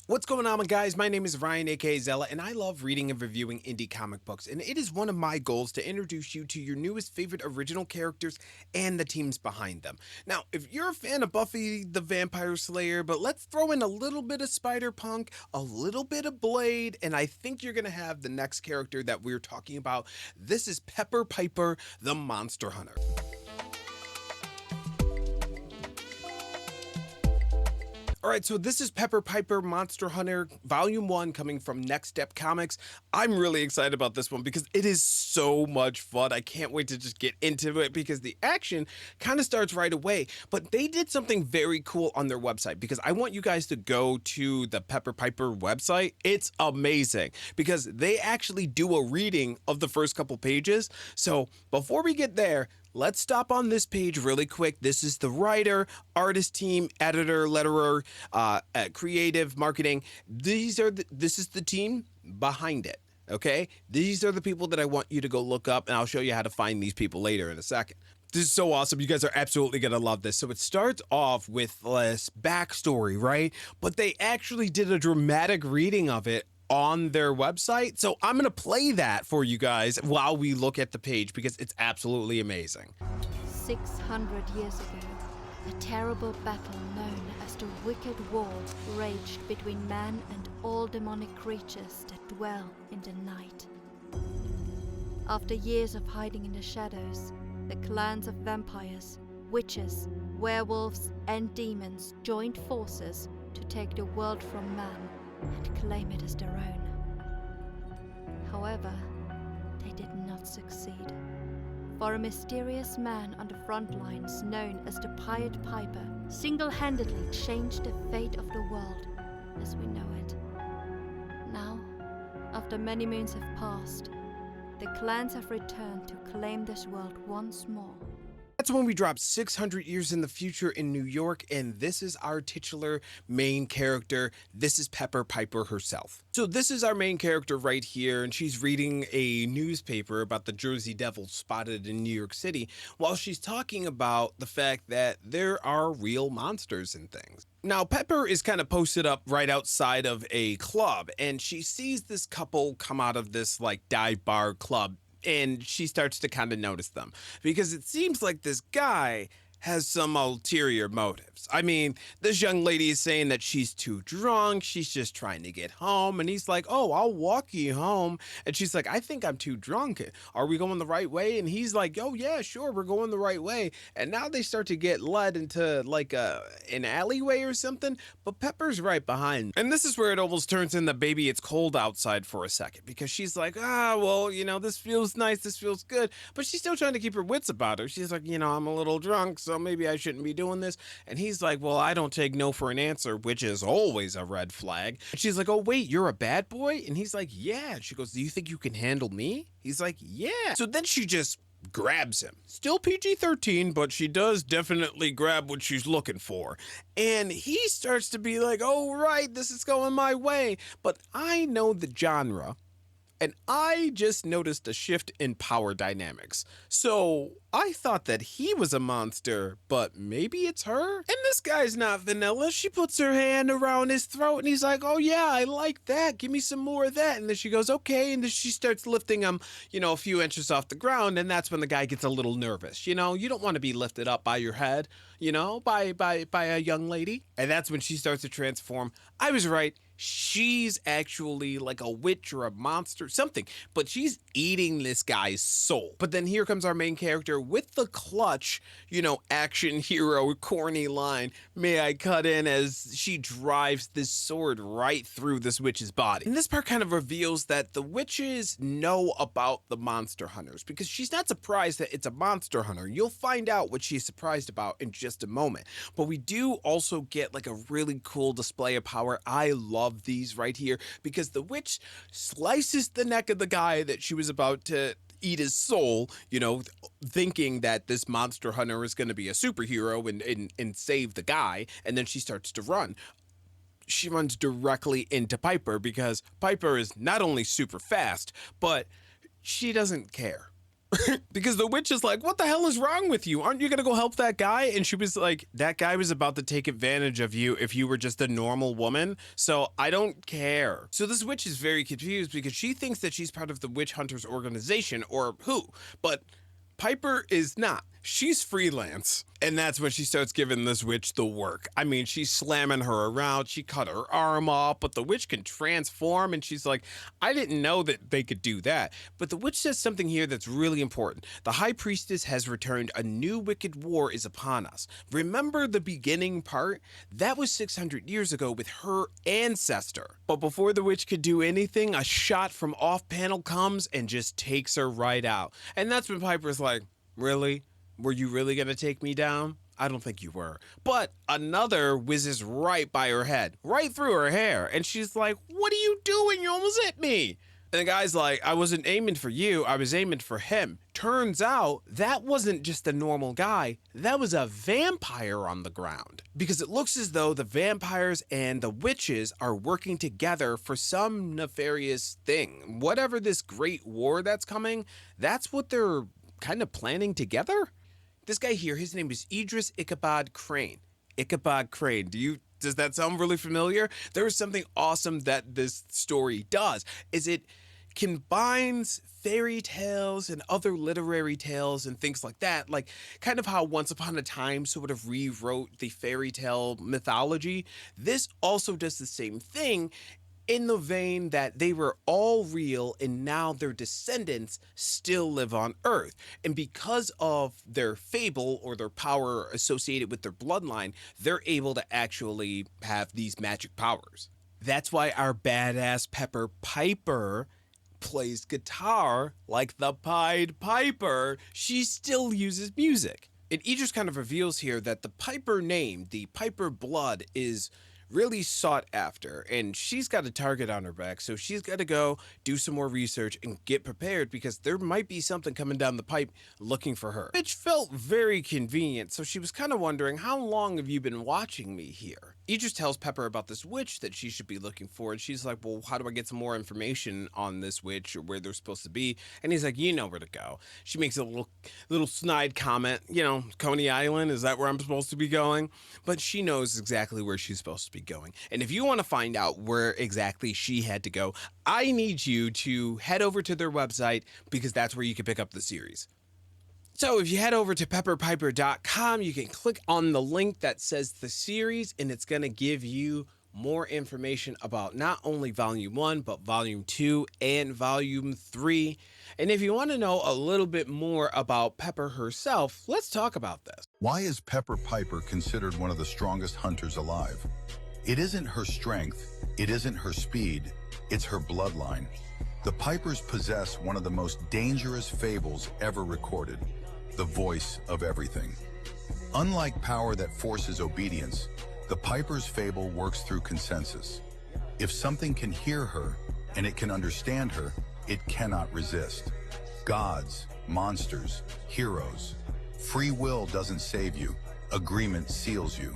What's going on, guys? My name is Ryan, aka Zella, and I love reading and reviewing indie comic books. And it is one of my goals to introduce you to your newest favorite original characters and the teams behind them. Now, if you're a fan of Buffy the Vampire Slayer, but let's throw in a little bit of Spider Punk, a little bit of Blade, and I think you're going to have the next character that we're talking about. This is Pepper Piper, the Monster Hunter. All right, so this is Pepper Piper Monster Hunter Volume 1 coming from Next Step Comics. I'm really excited about this one because it is so much fun. I can't wait to just get into it because the action kind of starts right away. But they did something very cool on their website because I want you guys to go to the Pepper Piper website. It's amazing because they actually do a reading of the first couple pages. So before we get there, let's stop on this page really quick. This is the writer, artist team, editor, letterer, creative, marketing. This is the team behind it. Okay, these are the people that I want you to go look up, and I'll show you how to find these people later in a second. This is so awesome. You guys are absolutely going to love this. So it starts off with this backstory, right? But they actually did a dramatic reading of it on their website. So I'm going to play that for you guys while we look at the page because it's absolutely amazing. 600 years ago, a terrible battle known as the Wicked War raged between man and all demonic creatures that dwell in the night. After years of hiding in the shadows, the clans of vampires, witches, werewolves, and demons joined forces to take the world from man and claim it as their own. However, they did not succeed, for a mysterious man on the front lines known as the Pied Piper single-handedly changed the fate of the world as we know it. Now, after many moons have passed, the clans have returned to claim this world once more. That's when we drop 600 years in the future in New York, and this is our titular main character. This is Pepper Piper herself. So this is our main character right here, and she's reading a newspaper about the Jersey Devils spotted in New York City while she's talking about the fact that there are real monsters and things. Now, Pepper is kind of posted up right outside of a club, and she sees this couple come out of this like dive bar club. And she starts to kind of notice them because it seems like this guy has some ulterior motives. I mean, this young lady is saying that she's too drunk. She's just trying to get home. And he's like, oh, I'll walk you home. And she's like, I think I'm too drunk. Are we going the right way? And he's like, oh, yeah, sure, we're going the right way. And now they start to get led into like an alleyway or something. But Pepper's right behind. And this is where it almost turns into baby, it's cold outside for a second because she's like, well, this feels nice. This feels good. But she's still trying to keep her wits about her. She's like, I'm a little drunk, so maybe I shouldn't be doing this. And he's like, well, I don't take no for an answer, which is always a red flag. And she's like, oh, wait, you're a bad boy? And he's like, yeah. And she goes, do you think you can handle me? He's like, yeah. So then she just grabs him. Still PG-13, but she does definitely grab what she's looking for. And he starts to be like, oh, right, this is going my way. But I know the genre. And I just noticed a shift in power dynamics. So I thought that he was a monster, but maybe it's her? And this guy's not vanilla. She puts her hand around his throat and he's like, oh yeah, I like that. Give me some more of that. And then she goes, okay. And then she starts lifting him, a few inches off the ground. And that's when the guy gets a little nervous. You don't want to be lifted up by your head, by a young lady. And that's when she starts to transform. I was right. She's actually like a witch or a monster, something, but she's eating this guy's soul. But then here comes our main character with the clutch, action hero, corny line, may I cut in, as she drives this sword right through this witch's body. And this part kind of reveals that the witches know about the monster hunters because she's not surprised that it's a monster hunter. You'll find out what she's surprised about in just a moment. But we do also get like a really cool display of power. I love these right here because the witch slices the neck of the guy that she was about to eat his soul, thinking that this monster hunter is going to be a superhero and save the guy. And then she starts to run. She runs directly into Piper because Piper is not only super fast, but she doesn't care. Because the witch is like, what the hell is wrong with you? Aren't you going to go help that guy? And she was like, that guy was about to take advantage of you if you were just a normal woman. So I don't care. So this witch is very confused because she thinks that she's part of the witch hunters organization or who, but Piper is not. She's freelance. And that's when she starts giving this witch the work. I mean, she's slamming her around. She cut her arm off, but the witch can transform. And she's like, I didn't know that they could do that. But the witch says something here that's really important. The high priestess has returned. A new wicked war is upon us. Remember the beginning part? That was 600 years ago with her ancestor. But before the witch could do anything, a shot from off panel comes and just takes her right out. And that's when Piper's like, really? Were you really going to take me down? I don't think you were. But another whizzes right by her head, right through her hair. And she's like, what are you doing? You almost hit me. And the guy's like, I wasn't aiming for you. I was aiming for him. Turns out that wasn't just a normal guy. That was a vampire on the ground. Because it looks as though the vampires and the witches are working together for some nefarious thing. Whatever this great war that's coming, that's what they're kind of planning together. This guy here, his name is Idris Ichabod Crane. Ichabod Crane. Does that sound really familiar? There is something awesome that this story does, is it combines fairy tales and other literary tales and things like that, like kind of how Once Upon a Time sort of rewrote the fairy tale mythology. This also does the same thing, in the vein that they were all real and now their descendants still live on Earth. And because of their fable or their power associated with their bloodline, they're able to actually have these magic powers. That's why our badass Pepper Piper plays guitar like the Pied Piper. She still uses music. And Idris kind of reveals here that the Piper name, the Piper blood, is really sought after, and she's got a target on her back, so she's got to go do some more research and get prepared because there might be something coming down the pipe looking for her, which felt very convenient. So she was kind of wondering, how long have you been watching me here? Idris tells Pepper about this witch that she should be looking for, and she's like, well, how do I get some more information on this witch or where they're supposed to be? And he's like, you know where to go. She makes a little snide comment, Coney Island, is that where I'm supposed to be going? But she knows exactly where she's supposed to be going. And if you want to find out where exactly she had to go, I need you to head over to their website because that's where you can pick up the series. So if you head over to pepperpiper.com, you can click on the link that says the series, and it's going to give you more information about not only volume 1, but volume 2 and volume 3. And if you want to know a little bit more about Pepper herself, let's talk about this. Why is Pepper Piper considered one of the strongest hunters alive? It isn't her strength, it isn't her speed, it's her bloodline. The Pipers possess one of the most dangerous fables ever recorded, the voice of everything. Unlike power that forces obedience, the Piper's fable works through consensus. If something can hear her and it can understand her, it cannot resist. Gods, monsters, heroes. Free will doesn't save you. Agreement seals you.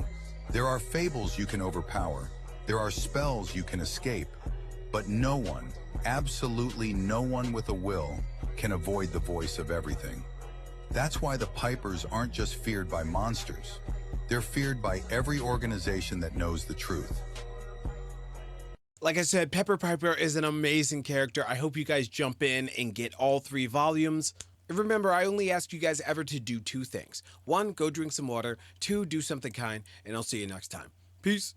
There are fables you can overpower. There are spells you can escape. But no one, absolutely no one with a will, can avoid the voice of everything. That's why the Pipers aren't just feared by monsters. They're feared by every organization that knows the truth. Like I said, Pepper Piper is an amazing character. I hope you guys jump in and get all 3 volumes. Remember, I only ask you guys ever to do 2 things. 1, go drink some water. 2, do something kind, and I'll see you next time. Peace.